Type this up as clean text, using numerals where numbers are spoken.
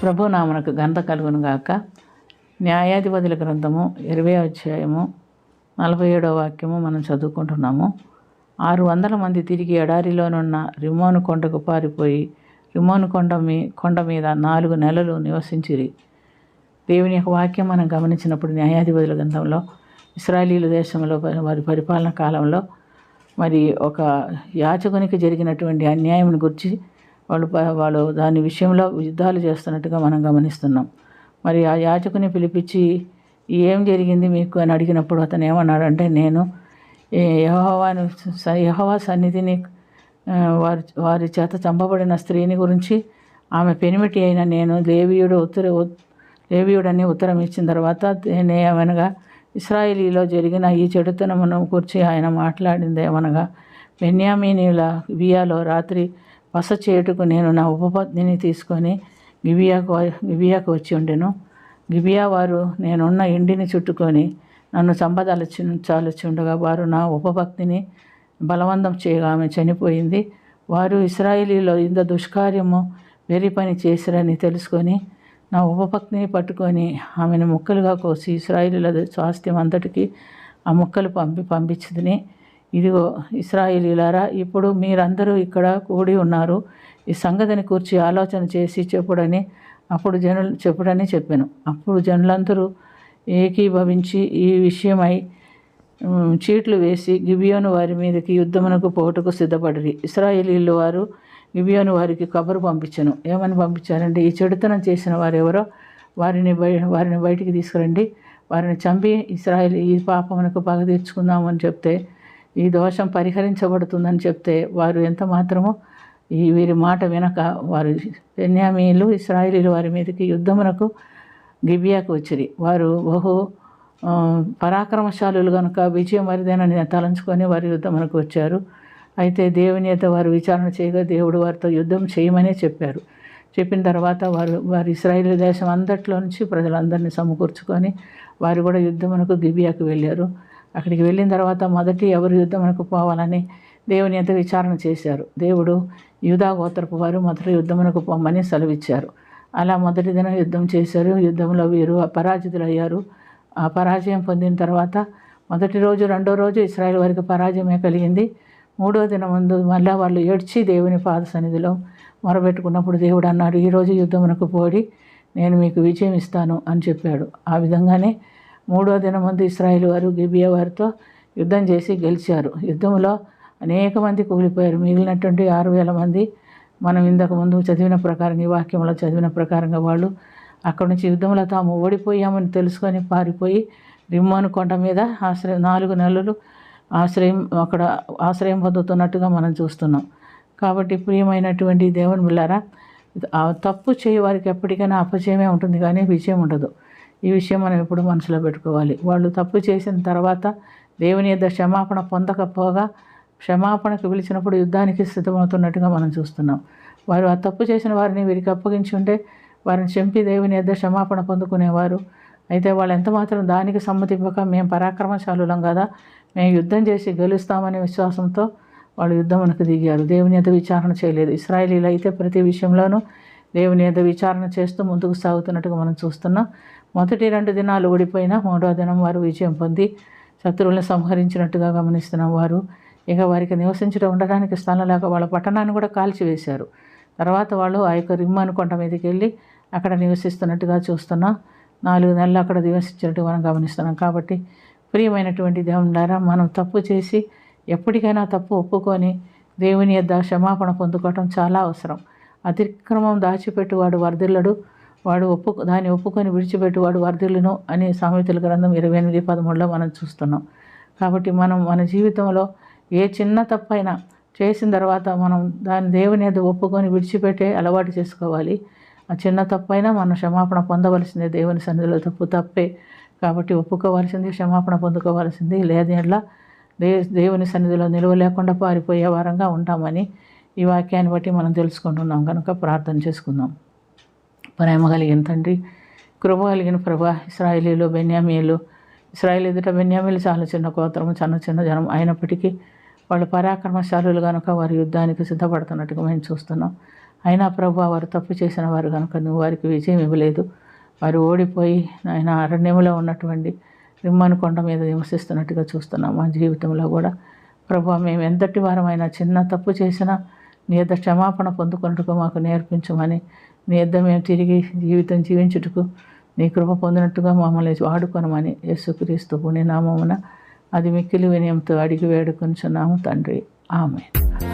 ప్రభు నామనకు ఘనత కలుగును గాక. న్యాయాధిపతుల గ్రంథము 20వ అధ్యాయము 47వ వాక్యము మనం చదువుకుంటున్నాము. 600 మంది తిరిగి ఎడారిలోనున్న రిమ్మోను కొండకు పారిపోయి రిమ్మోను కొండ మీద 4 నెలలు నివసించిరి. దేవుని యొక్క వాక్యం మనం గమనించినప్పుడు న్యాయాధిపతుల గ్రంథంలో ఇశ్రాయేలు దేశంలో వారి పరిపాలన కాలంలో మరి ఒక యాజకునికి జరిగినటువంటి అన్యాయం గురించి వాళ్ళు దాని విషయంలో యుద్ధాలు చేస్తున్నట్టుగా మనం గమనిస్తున్నాం. మరి ఆ యాజకుని పిలిపించి ఏం జరిగింది మీకు అని అడిగినప్పుడు అతను ఏమన్నాడంటే, నేను యెహోవా సన్నిధిని వారి చేత చంపబడిన స్త్రీని గురించి ఆమె పెనిమిటి అయిన నేను లేవీయుడని ఉత్తరం ఇచ్చిన తర్వాత ఏమనగా ఇశ్రాయేలీలో జరిగిన ఈ చెడుతనమును గురించి ఆయన మాట్లాడింది ఏమనగా, బెన్యామీనీల గిబియాలో రాత్రి బస చేయుటకు నేను నా ఉపపత్నిని తీసుకొని గిబియాకు వచ్చి ఉండెను. గిబియా వారు నేనున్న ఇంటిని చుట్టుకొని నన్ను చాలుచుండగా వారు నా ఉపపత్నిని బలవంతం చేయగా ఆమె చనిపోయింది. వారు ఇశ్రాయేలీలో ఇంత దుష్కార్యము వెర్రి పని చేసిరని తెలుసుకొని నా ఉపపత్నిని పట్టుకొని ఆమెను ముక్కలుగా కోసి ఇశ్రాయేలీల స్వాస్థ్యం అంతటికి ఆ ముక్కలు పంపించింది. ఇదిగో ఇశ్రాయేలీలారా, ఇప్పుడు మీరందరూ ఇక్కడ కూడి ఉన్నారు, ఈ సంగతిని కూర్చి ఆలోచన చేసి చెప్పుడని చెప్పాను. అప్పుడు జనులందరూ ఏకీభవించి ఈ విషయమై చీట్లు వేసి గిబియోను వారి మీదకి యుద్ధమునకు పోటుకు సిద్ధపడిరి. ఇశ్రాయేలీలు వారు గిబియోను వారికి కబురు పంపించెను. ఏమని పంపించారంటే, ఈ చెడుతనం చేసిన వారెవరో వారిని బయటికి తీసుకురండి, వారిని చంపి ఈ పాపమునకు పగ తీర్చుకుందామని చెప్తే, ఈ దోషం పరిహరించబడుతుందని చెప్తే వారు ఎంత మాత్రమో వీరి మాట వినక వారు బెన్యామీలు ఇశ్రాయేలీలు వారి మీదకి యుద్ధమునకు గిబియాకు వచ్చిరి. వారు బహు పరాక్రమశాలులు కనుక విజయం వారిదేనని తలంచుకొని వారి యుద్ధమునకు వచ్చారు. అయితే దేవుని యొక్క వారు విచారణ చేయగా దేవుడు వారితో యుద్ధం చేయమనే చెప్పారు. చెప్పిన తర్వాత వారు ఇశ్రాయేలు దేశం అంతట్లో నుంచి ప్రజలందరినీ సమకూర్చుకొని వారు కూడా యుద్ధమునకు గిబియాకు వెళ్ళారు. అక్కడికి వెళ్ళిన తర్వాత మొదటి ఎవరు యుద్ధమునకు పోవాలని దేవుని ఎంత విచారణ చేశారు. దేవుడు యూదా గోత్రపు వారు మొదటి యుద్ధమునకు పోమని సెలవిచ్చారు. అలా మొదటి దినం యుద్ధం చేశారు. యుద్ధంలో వీరు పరాజితులయ్యారు. ఆ పరాజయం పొందిన తర్వాత మొదటి రోజు రెండో రోజు ఇశ్రాయేల్ వారికి పరాజయమే కలిగింది. మూడో దినం ముందు మళ్ళీ వాళ్ళు ఏడ్చి దేవుని పాద సన్నిధిలో మొరబెట్టుకున్నప్పుడు దేవుడు అన్నాడు, ఈరోజు యుద్ధమునకు పోడి నేను మీకు విజయం ఇస్తాను అని చెప్పాడు. ఆ విధంగానే మూడో దినం ముందు ఇశ్రాయేల్ వారు గిబియా వారితో యుద్ధం చేసి గెలిచారు. యుద్ధంలో అనేక మంది కూలిపోయారు. మిగిలినటువంటి 6,000 మంది మనం ఇంతకు ముందు చదివిన ప్రకారంగా ఈ వాక్యంలో చదివిన ప్రకారంగా వాళ్ళు అక్కడి నుంచి యుద్ధంలో తాము ఓడిపోయామని తెలుసుకొని పారిపోయి రిమ్మోను కొండ మీద 4 నెలలు అక్కడ ఆశ్రయం పొందుతున్నట్టుగా మనం చూస్తున్నాం. కాబట్టి ప్రియమైనటువంటి దేవుని బిడ్డలారా, తప్పు చేయ వారికి ఎప్పటికైనా అపజయమే ఉంటుంది కానీ విజయం ఉండదు. ఈ విషయం మనం ఎప్పుడు మనసులో పెట్టుకోవాలి. వాళ్ళు తప్పు చేసిన తర్వాత దేవుని యొద్ద క్షమాపణ పొందకపోగా క్షమాపణకు పిలిచినప్పుడు యుద్ధానికి సిద్ధమవుతున్నట్టుగా మనం చూస్తున్నాం. వారు ఆ తప్పు చేసిన వారిని వీరికి అప్పగించి ఉంటే వారిని చంపి దేవుని యొద్ద క్షమాపణ పొందుకునేవారు. అయితే వాళ్ళు ఎంత మాత్రం దానికి సమ్మతింపక మేము పరాక్రమశాలులం కదా, మేము యుద్ధం చేసి గెలుస్తామనే విశ్వాసంతో వాళ్ళు యుద్ధమునకు దిగారు. దేవుని యొద్ద విచారణ చేయలేదు. ఇశ్రాయేలీలు అయితే ప్రతి విషయంలోనూ దేవుని యొద్ద విచారణ చేస్తూ ముందుకు సాగుతున్నట్టుగా మనం చూస్తున్నాం. మొదటి 2 దినాలు ఓడిపోయినా మూడో దినం వారు విజయం పొంది శత్రువులను సంహరించినట్టుగా గమనిస్తున్నాం. వారు ఇక వారికి నివసించడం ఉండడానికి స్థలం లేక వాళ్ళ పట్టణాన్ని కూడా కాల్చివేశారు. తర్వాత వాళ్ళు ఆ యొక్క రిమ్మోను కొండ మీదకి వెళ్ళి అక్కడ నివసిస్తున్నట్టుగా చూస్తున్నాం. 4 నెలలు అక్కడ నివసించినట్టు మనం గమనిస్తున్నాం. కాబట్టి ప్రియమైనటువంటి దేవునిలారా, మనం తప్పు చేసి ఎప్పటికైనా తప్పు ఒప్పుకొని దేవుని యొద్ద క్షమాపణ పొందుకోవటం చాలా అవసరం. అతిక్రమం దాచిపెట్టువాడు వర్ధిల్లడు, దాన్ని ఒప్పుకొని విడిచిపెట్టువాడు వర్ధిల్లును అని సామెతల గ్రంథం 28:13 మనం చూస్తున్నాం. కాబట్టి మనం మన జీవితంలో ఏ చిన్న తప్పైనా చేసిన తర్వాత మనం దాన్ని దేవుని యొద్ద ఒప్పుకొని విడిచిపెట్టే అలవాటు చేసుకోవాలి. ఆ చిన్న తప్పైనా మనం క్షమాపణ పొందవలసిందే. దేవుని సన్నిధిలో తప్పే కాబట్టి ఒప్పుకోవాల్సింది, క్షమాపణ పొందుకోవాల్సింది. లేదేలా దేవుని సన్నిధిలో నిలువ లేకుండా పారిపోయే వారంగా ఉంటామని ఈ వాక్యాన్ని బట్టి మనం తెలుసుకుంటున్నాం. కనుక ప్రార్థన చేసుకుందాం. ప్రేమ కలిగిన తండ్రి, కృప కలిగిన ప్రభా, ఇశ్రాయేలీలు బెన్యామీలు ఇశ్రాయేల్ ఎదుట బెన్యామీలు చాలా చిన్న గోత్రము, చిన్న జనం అయినప్పటికీ వాళ్ళు పరాక్రమశాలులు కనుక వారి యుద్ధానికి సిద్ధపడుతున్నట్టుగా మేము చూస్తున్నాం. అయినా ప్రభు వారు తప్పు చేసిన వారు కనుక నువ్వు వారికి విజయం ఇవ్వలేదు. వారు ఓడిపోయి ఆయన అరణ్యంలో ఉన్నటువంటి రిమ్మను కొండ మీద నివసిస్తున్నట్టుగా చూస్తున్నాం. మా జీవితంలో కూడా ప్రభు మేము ఎంతటి వారమైనా చిన్న తప్పు చేసినా నీ యొద్ద క్షమాపణ పొందుకున్నట్టుగా మాకు నేర్పించమని, నీ యొద్ద మేము తిరిగి జీవితం జీవించుటకు నీ కృప పొందినట్టుగా మమ్మల్ని వాడుకొనమని యేసుక్రీస్తు పుణ్యనామమున అది మిక్కిలి వినయంతో అడిగి వేడుకొనుచున్నాము తండ్రి. ఆమేన్.